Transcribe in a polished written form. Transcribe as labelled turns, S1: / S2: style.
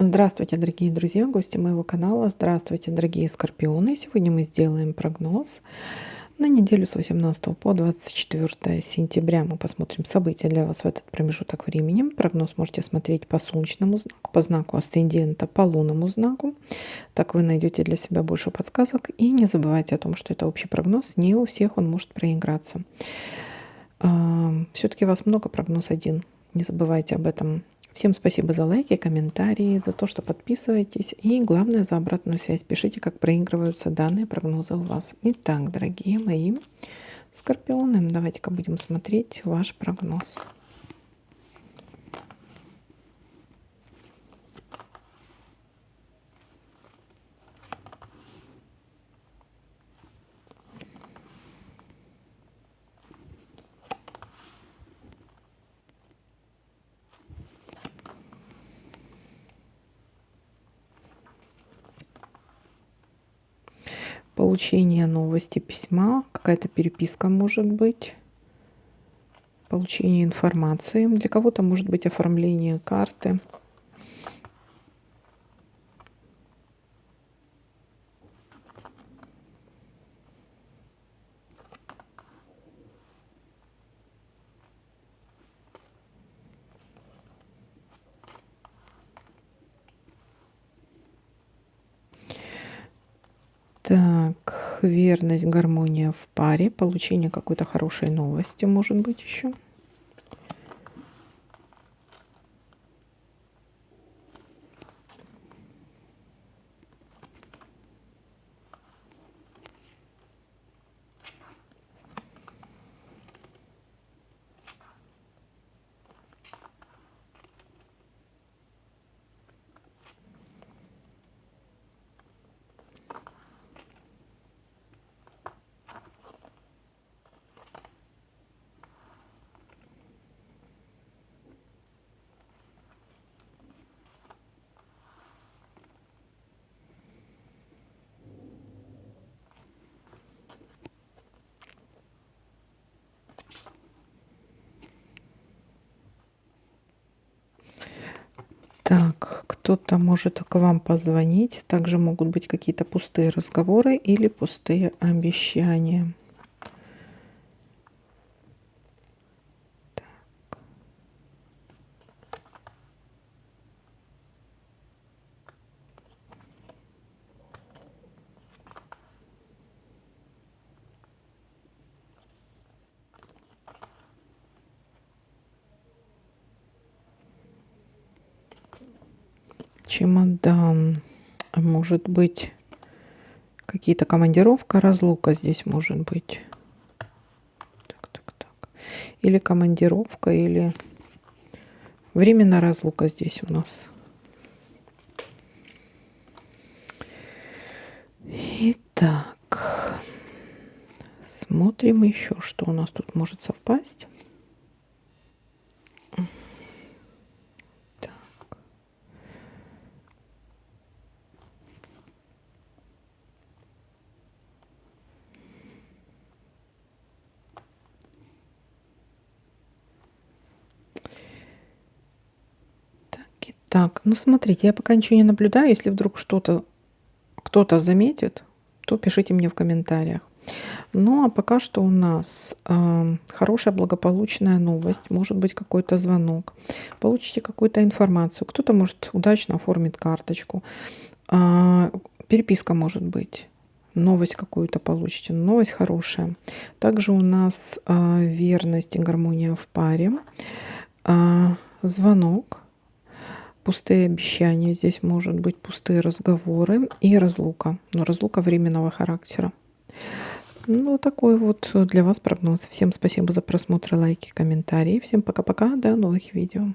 S1: Здравствуйте, дорогие друзья, гости моего канала. Здравствуйте, дорогие скорпионы. Сегодня мы сделаем прогноз на неделю с 18 по 24 сентября. Мы посмотрим события для вас в этот промежуток времени. Прогноз можете смотреть по солнечному знаку, по знаку асцендента, по лунному знаку. Так вы найдете для себя больше подсказок. И не забывайте о том, что это общий прогноз. Не у всех он может проиграться. Все-таки у вас много, прогноз один. Не забывайте об этом. Всем спасибо за лайки, комментарии, за то, что подписываетесь. И главное, за обратную связь. Пишите, как проигрываются данные прогнозы у вас. Итак, дорогие мои скорпионы, давайте-ка будем смотреть ваш прогноз. Получение новости, письма, какая-то переписка может быть, получение информации. Для кого-то может быть оформление карты. Так, верность, гармония в паре, получение какой-то хорошей новости, может быть, еще. Так, кто-то может к вам позвонить. Также могут быть какие-то пустые разговоры или пустые обещания. Чемодан. Может быть, какие-то командировка, разлука здесь может быть. Так. Или командировка, или временная разлука здесь у нас. Итак, смотрим еще, что у нас тут может совпасть. Так, ну смотрите, я пока ничего не наблюдаю. Если вдруг кто-то заметит, то пишите мне в комментариях. Ну а пока что у нас хорошая благополучная новость, может быть какой-то звонок, получите какую-то информацию, кто-то может удачно оформить карточку, переписка может быть, новость какую-то получите, новость хорошая. Также у нас верность и гармония в паре, звонок. Пустые обещания, здесь может быть пустые разговоры и разлука. Но разлука временного характера. Ну, такой вот для вас прогноз. Всем спасибо за просмотр, лайки, комментарии. Всем пока-пока, до новых видео.